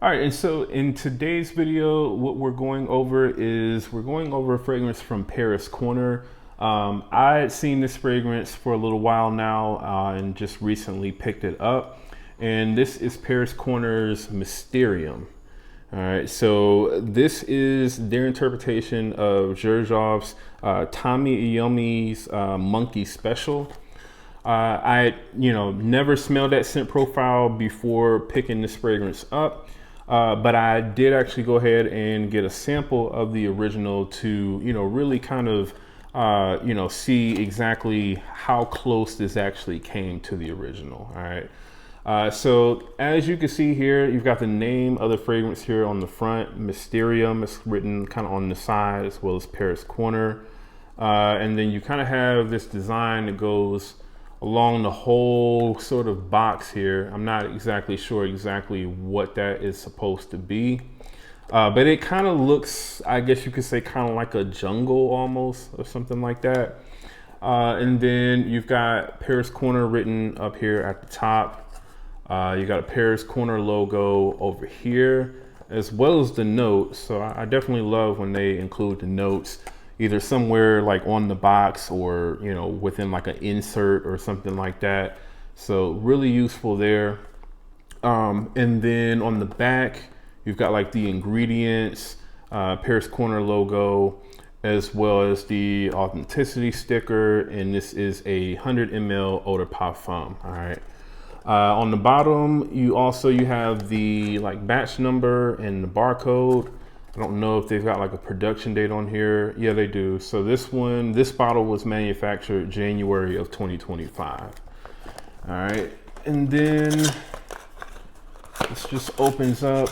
All right, and so in today's video, what we're going over is we're going over a fragrance from Paris Corner. I had seen this fragrance for a little while now and just recently picked it up. And this is Paris Corner's Mysterium. All right, so this is their interpretation of Xerjoff's Tommy Iommi's Monkey Special. I never smelled that scent profile before picking this fragrance up. But I did actually go ahead and get a sample of the original to, really kind of, see exactly how close this actually came to the original. All right. So as you can see here, you've got the name of the fragrance here on the front, Mysterium. It's written kind of on the side as well as Paris Corner. And then you kind of have this design that goes along the whole sort of box here. I'm not exactly sure exactly what that is supposed to be, but it kind of looks, I guess you could say, kind of like a jungle almost, or something like that. And then you've got Paris Corner written up here at the top. You got a Paris Corner logo over here, as well as the notes. So I definitely love when they include the notes either somewhere like on the box or, within like an insert or something like that. So really useful there. And then on the back, you've got like the ingredients, Paris Corner logo, as well as the authenticity sticker. And this is a 100 ml eau de parfum. All right. On the bottom, you have the like batch number and the barcode. I don't know if they've got like a production date on here. Yeah, they do. So this bottle was manufactured January of 2025. All right. And then this just opens up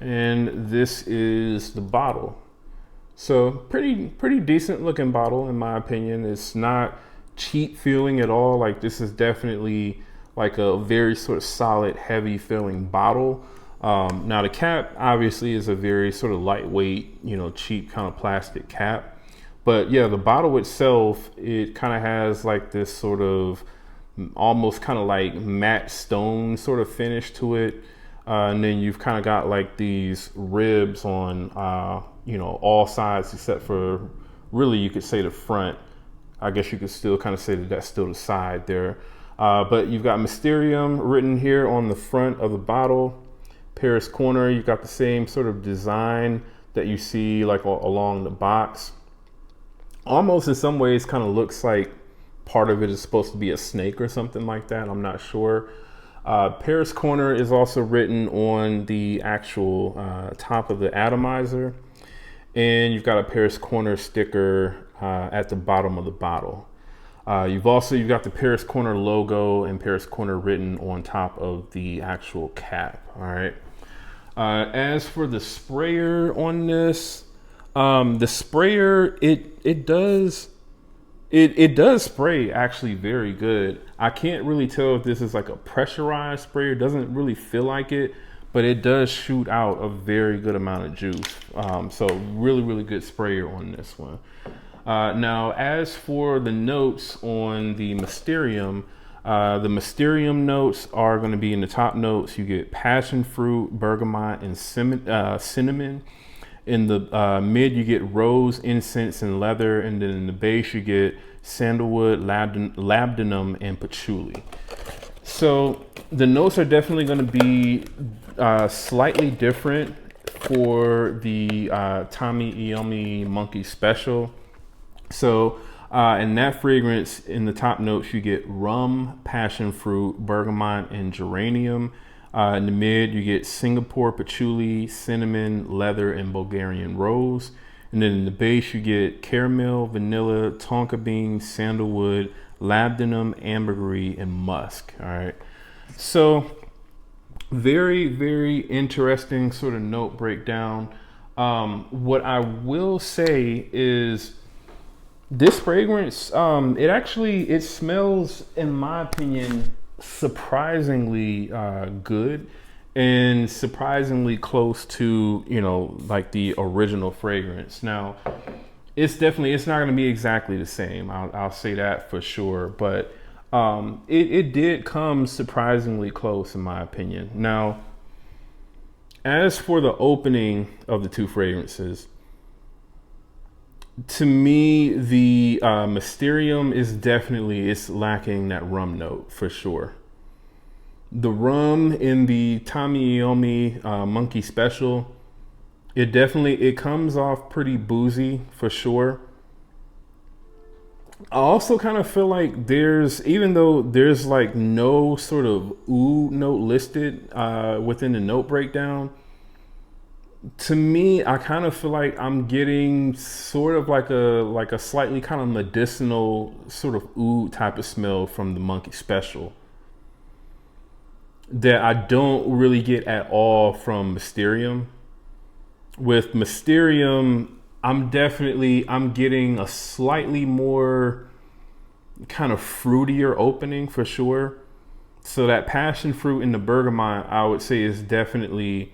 and this is the bottle. So pretty decent looking bottle in my opinion. It's not cheap feeling at all. Like this is definitely like a very sort of solid, heavy feeling bottle. Now the cap obviously is a very sort of lightweight, cheap kind of plastic cap. But yeah, the bottle itself, it kind of has like this sort of almost kind of like matte stone sort of finish to it. And then you've kind of got like these ribs on, all sides except for really you could say the front. I guess you could still kind of say that that's still the side there. But you've got Mysterium written here on the front of the bottle. Paris Corner, you've got the same sort of design that you see like along the box. Almost in some ways kind of looks like part of it is supposed to be a snake or something like that. I'm not sure. Paris Corner is also written on the actual top of the atomizer. And you've got a Paris Corner sticker at the bottom of the bottle. You've got the Paris Corner logo and Paris Corner written on top of the actual cap. All right. As for the sprayer on this, the sprayer, it does spray actually very good. I can't really tell if this is like a pressurized sprayer. It doesn't really feel like it, but it does shoot out a very good amount of juice. So really good sprayer on this one. Now, as for the notes on the Mysterium notes are going to be in the top notes. You get passion fruit, bergamot, and cinnamon. In the mid, you get rose, incense, and leather. And then in the base, you get sandalwood, labdanum, and patchouli. So the notes are definitely going to be slightly different for the Tommy Iommi Monkey Special. So in that fragrance, in the top notes, you get rum, passion fruit, bergamot, and geranium. In the mid, you get Singapore patchouli, cinnamon, leather, and Bulgarian rose. And then in the base, you get caramel, vanilla, tonka bean, sandalwood, labdanum, ambergris, and musk. All right. So very interesting sort of note breakdown. What I will say is, this fragrance, it smells, in my opinion, surprisingly good and surprisingly close to, like the original fragrance. Now, it's not going to be exactly the same. I'll say that for sure. But It did come surprisingly close in my opinion. Now, as for the opening of the two fragrances, to me, the Mysterium is definitely, it's lacking that rum note for sure. The rum in the Tommy Iommi Monkey Special, it comes off pretty boozy for sure. I also kind of feel like even though there's like no sort of oud note listed within the note breakdown, to me, I kind of feel like I'm getting sort of like a slightly kind of medicinal sort of oud type of smell from the Monkey Special that I don't really get at all from Mysterium. With Mysterium, I'm getting a slightly more kind of fruitier opening for sure. So that passion fruit and the bergamot, I would say, is definitely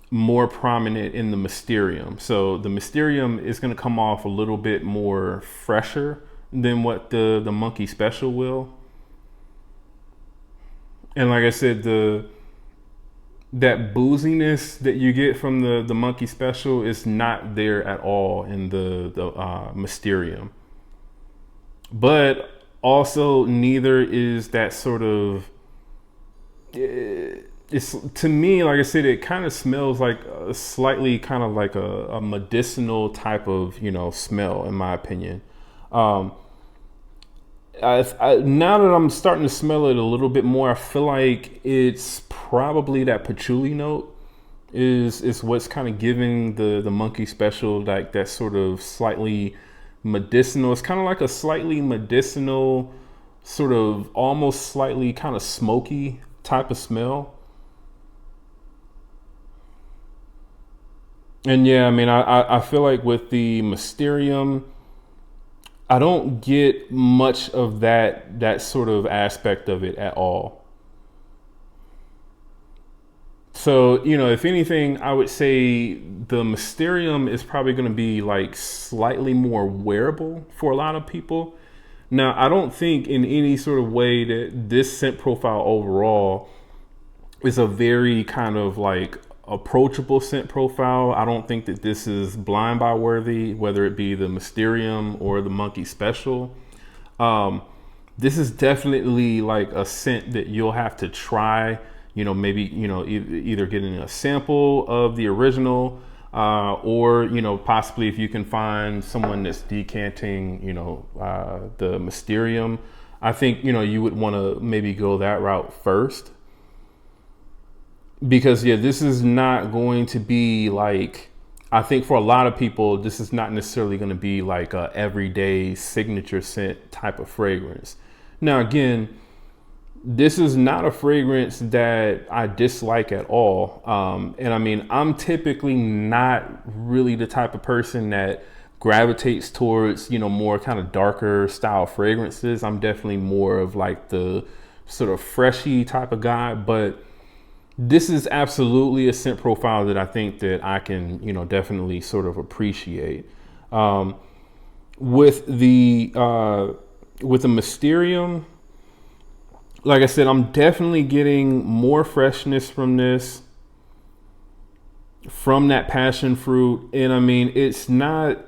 more prominent in the Mysterium. So the Mysterium is going to come off a little bit more fresher than what the Monkey Special will. And like I said, that booziness that you get from the Monkey Special is not there at all in the Mysterium. But also neither is that sort of, it's, to me, like I said, it kind of smells like a slightly kind of like a medicinal type of, smell, in my opinion. Now that I'm starting to smell it a little bit more, I feel like it's probably that patchouli note is what's kind of giving the Monkey Special like that sort of slightly medicinal. It's kind of like a slightly medicinal, sort of almost slightly kind of smoky type of smell. And yeah, I mean, I feel like with the Mysterium, I don't get much of that sort of aspect of it at all. So, if anything, I would say the Mysterium is probably going to be like slightly more wearable for a lot of people. Now, I don't think in any sort of way that this scent profile overall is a very kind of like approachable scent profile. I don't think that this is blind buy worthy, whether it be the Mysterium or the Monkey Special. This is definitely like a scent that you'll have to try, maybe, either getting a sample of the original, or, possibly if you can find someone that's decanting, the Mysterium. I think, you would want to maybe go that route first. Because yeah, this is not going to be like, I think for a lot of people, this is not necessarily going to be like a everyday signature scent type of fragrance. Now, again, this is not a fragrance that I dislike at all. And I mean, I'm typically not really the type of person that gravitates towards, more kind of darker style fragrances. I'm definitely more of like the sort of freshy type of guy, but this is absolutely a scent profile that I think that I can, definitely sort of appreciate. With the Mysterium, like I said, I'm definitely getting more freshness from this, from that passion fruit. And I mean, it's not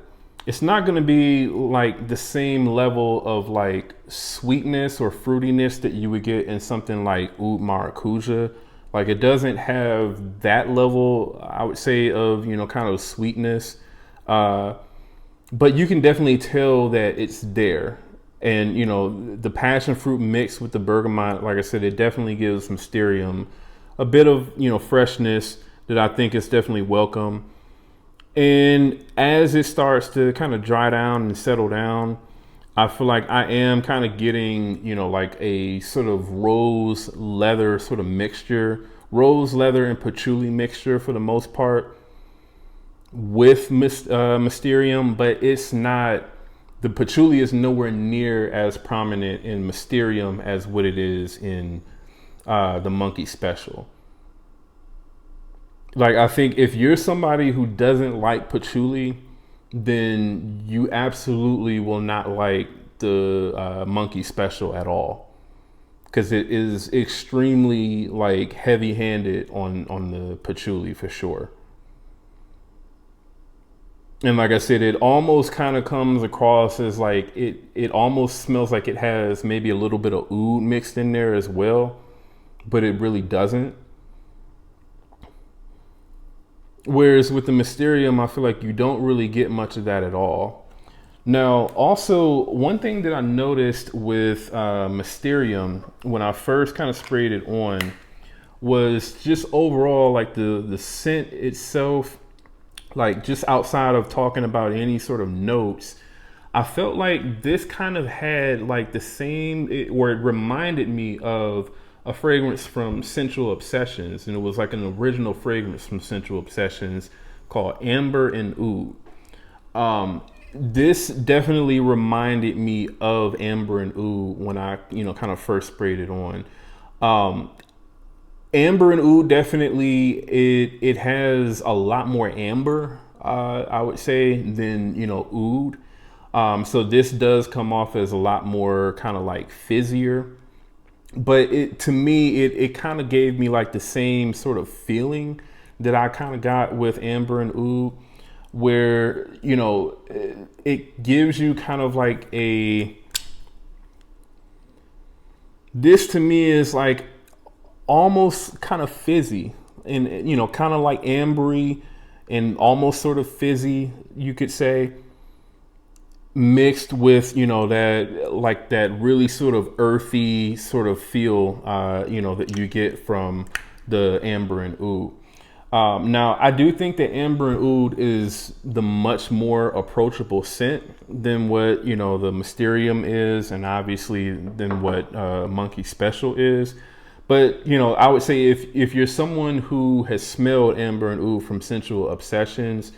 going to be like the same level of like sweetness or fruitiness that you would get in something like Oud Maracuja. Like, it doesn't have that level, I would say, of, kind of sweetness. But you can definitely tell that it's there. And, the passion fruit mixed with the bergamot, like I said, it definitely gives Mysterium a bit of, freshness that I think is definitely welcome. And as it starts to kind of dry down and settle down, I feel like I am kind of getting, like a sort of rose leather sort of mixture, rose leather and patchouli mixture for the most part with Mysterium, but it's not, the patchouli is nowhere near as prominent in Mysterium as what it is in the Monkey Special. Like, I think if you're somebody who doesn't like patchouli, then you absolutely will not like the Monkey Special at all. because it is extremely like heavy-handed on the patchouli for sure. And like I said, it almost kind of comes across as like it almost smells like it has maybe a little bit of oud mixed in there as well, but it really doesn't. Whereas with the Mysterium, I feel like you don't really get much of that at all. Now, also, one thing that I noticed with Mysterium when I first kind of sprayed it on was just overall like the scent itself, like just outside of talking about any sort of notes, I felt like this kind of had like the same, or it reminded me of a fragrance from Sensual Obsessions, and it was like an original fragrance from Sensual Obsessions called Amber and Oud. This definitely reminded me of Amber and Oud when I, kind of first sprayed it on. Amber and Oud definitely, it has a lot more amber, I would say, than, Oud. So this does come off as a lot more kind of like fizzier. But to me, it kind of gave me like the same sort of feeling that I kind of got with Amber and Oud, where, it gives you kind of like this to me is like almost kind of fizzy and, kind of like ambery and almost sort of fizzy, you could say, mixed with, that really sort of earthy sort of feel, that you get from the Amber and Oud. Now, I do think that Amber and Oud is the much more approachable scent than what, the Mysterium is, and obviously than what Monkey Special is. But, I would say if you're someone who has smelled Amber and Oud from Sensual Obsessions,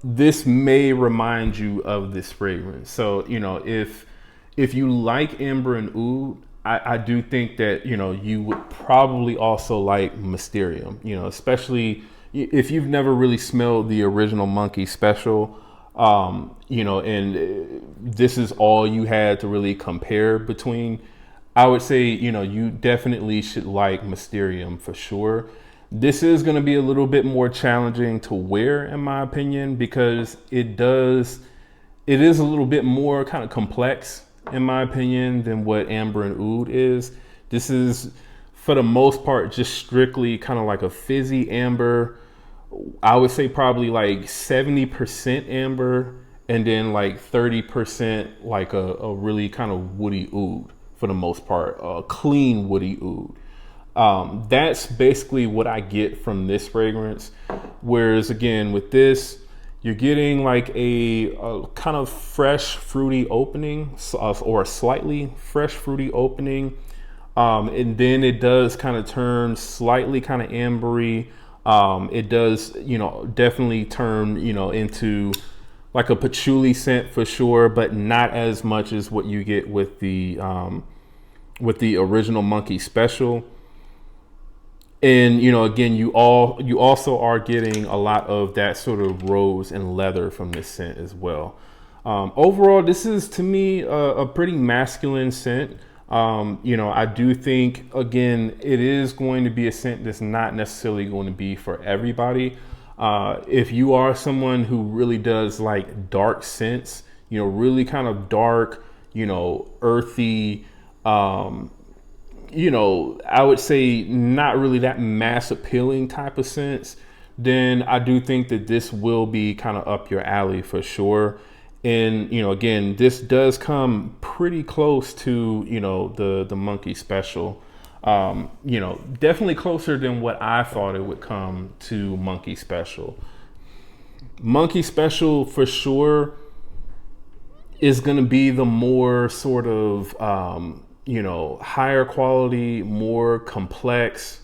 this may remind you of this fragrance. So, if you like Amber and Oud, I do think that, you would probably also like Mysterium, especially if you've never really smelled the original Monkey Special, and this is all you had to really compare between. I would say, you definitely should like Mysterium for sure. This is going to be a little bit more challenging to wear, in my opinion, because it is a little bit more kind of complex, in my opinion, than what Amber and Oud is. This is, for the most part, just strictly kind of like a fizzy amber. I would say probably like 70% amber and then like 30% like a really kind of woody oud, for the most part, a clean woody oud. That's basically what I get from this fragrance. Whereas again, with this, you're getting like a kind of fresh fruity opening, or a slightly fresh fruity opening. And then it does kind of turn slightly kind of ambery. It does, definitely turn, into like a patchouli scent for sure, but not as much as what you get with the original Monkey Special. And, again, you also are getting a lot of that sort of rose and leather from this scent as well. Overall, this is, to me, a pretty masculine scent. I do think, again, it is going to be a scent that's not necessarily going to be for everybody. If you are someone who really does like dark scents, really kind of dark, earthy, I would say not really that mass appealing type of scents, then I do think that this will be kind of up your alley for sure. And, again, this does come pretty close to, the Monkey Special. Definitely closer than what I thought it would come to Monkey Special. Monkey Special for sure is going to be the more sort of, higher quality, more complex.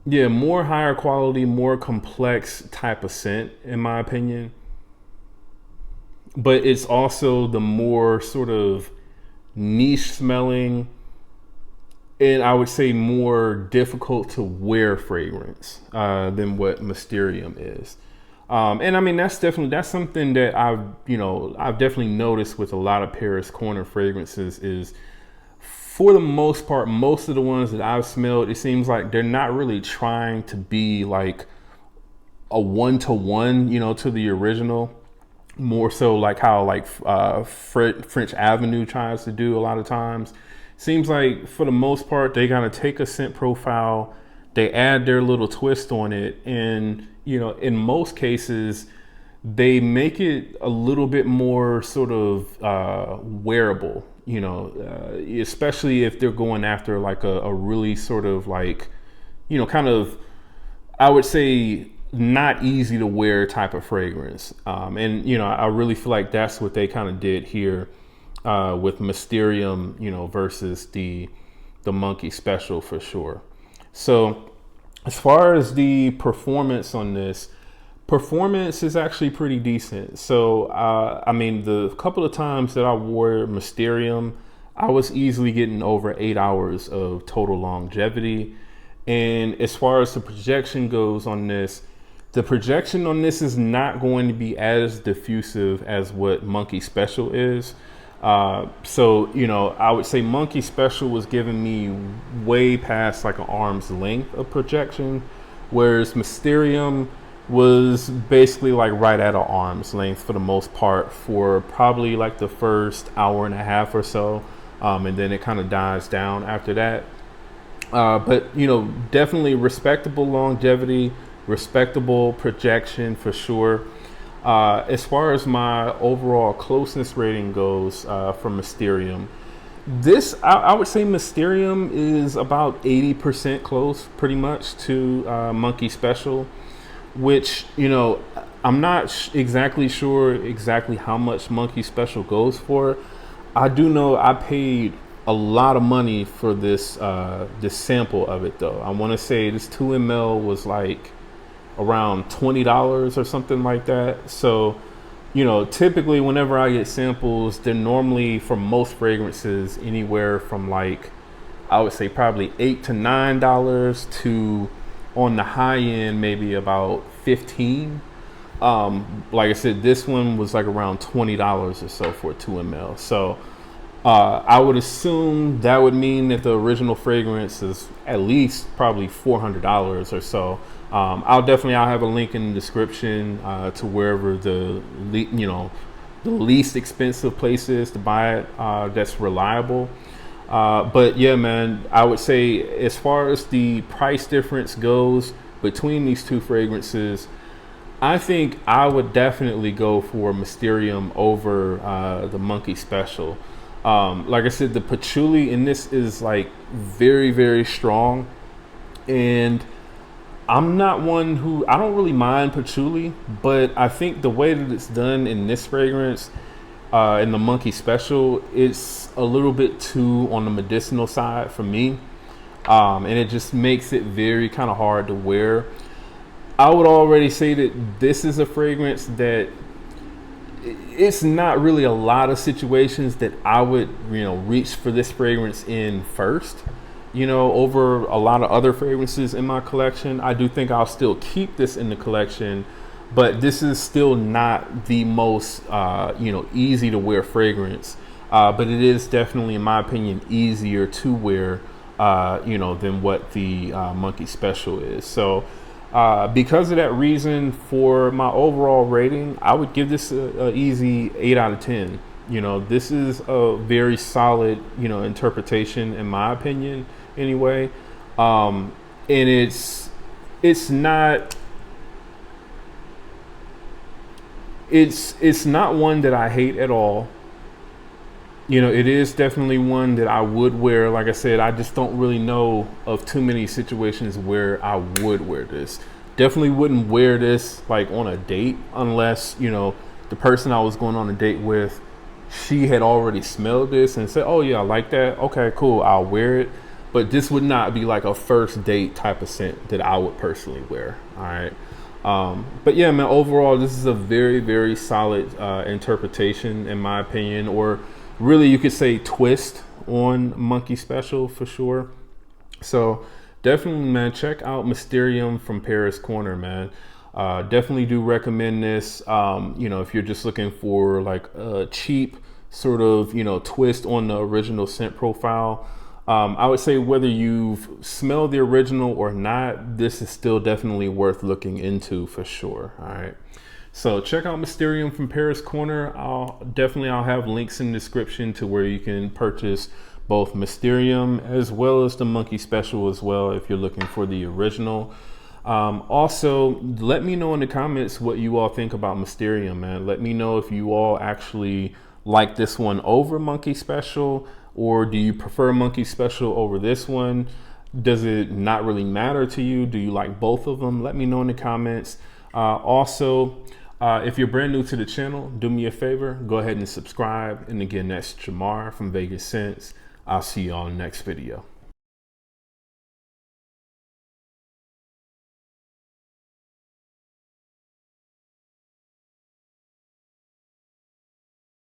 Yeah, more higher quality, more complex type of scent, in my opinion. But it's also the more sort of niche smelling, and I would say more difficult to wear fragrance than what Mysterium is. And I mean, that's something that I've definitely noticed with a lot of Paris Corner fragrances is, for the most part, most of the ones that I've smelled, it seems like they're not really trying to be like a one-to-one, to the original. More so like how like French Avenue tries to do a lot of times. Seems like for the most part they kind of take a scent profile, they add their little twist on it, and in most cases they make it a little bit more sort of wearable. Especially if they're going after like a really sort of like kind of, I would say, not easy to wear type of fragrance. And I really feel like that's what they kind of did here with Mysterium, versus the Monkey Special for sure. So as far as the performance on this, performance is actually pretty decent. So I mean, the couple of times that I wore Mysterium, I was easily getting over 8 hours of total longevity. And as far as the projection goes on this, the projection on this is not going to be as diffusive as what Monkey Special is. So I would say Monkey Special was giving me way past like an arm's length of projection, whereas Mysterium was basically like right at an arm's length for the most part for probably like the first hour and a half or so. And then it kind of dies down after that. But definitely respectable longevity, respectable projection for sure. As far as my overall closeness rating goes for Mysterium, this I would say Mysterium is about 80% close pretty much to Monkey Special, which I'm not exactly sure exactly how much Monkey Special goes for. I do know I paid a lot of money for this this sample of it though. I want to say this 2 ml was like around $20 or something like that. So typically whenever I get samples, they're normally, for most fragrances, anywhere from like, I would say probably $8 to $9 to, on the high end, maybe about 15. Like I said, this one was like around $20 or so for a 2 ml. So I would assume that would mean that the original fragrance is at least probably $400 or so. I'll have a link in the description to wherever the least expensive place is to buy it that's reliable. But yeah, man, I would say as far as the price difference goes between these two fragrances, I think I would definitely go for Mysterium over the Monkey Special. Like I said, the patchouli in this is like very, very strong, and I'm not one who, I don't really mind patchouli, but I think the way that it's done in this fragrance, in the Monkey Special, it's a little bit too on the medicinal side for me. And it just makes it very kind of hard to wear. I would already say that this is a fragrance that it's not really a lot of situations that I would, reach for this fragrance in first. Over a lot of other fragrances in my collection. I do think I'll still keep this in the collection, but this is still not the most, easy to wear fragrance. But it is definitely, in my opinion, easier to wear, than what the Monkey Special is. So because of that reason, for my overall rating, I would give this a easy 8 out of 10. This is a very solid, interpretation in my opinion anyway. And it's not one that I hate at all. It is definitely one that I would wear. Like I said, I just don't really know of too many situations where I would wear this. Definitely wouldn't wear this like on a date unless, the person I was going on a date with, she had already smelled this and said, oh yeah, I like that. Okay, cool, I'll wear it. But this would not be like a first date type of scent that I would personally wear. All right. But yeah, man, overall, this is a very, very solid interpretation in my opinion, or really you could say twist on Monkey Special for sure. So definitely, man, check out Mysterium from Paris Corner, man. Definitely do recommend this. You know, if you're just looking for like a cheap sort of, you know, twist on the original scent profile. I would say whether you've smelled the original or not, this is still definitely worth looking into for sure. All right. So check out Mysterium from Paris Corner. I'll have links in the description to where you can purchase both Mysterium as well as the Monkey Special as well if you're looking for the original. Also, let me know in the comments what you all think about Mysterium, man. Let me know if you all actually like this one over Monkey Special, or do you prefer Monkey Special over this one? Does it not really matter to you? Do you like both of them? Let me know in the comments. If you're brand new to the channel, do me a favor, go ahead and subscribe. And again, that's Jamar from Vegas Scents. I'll see you all in the next video.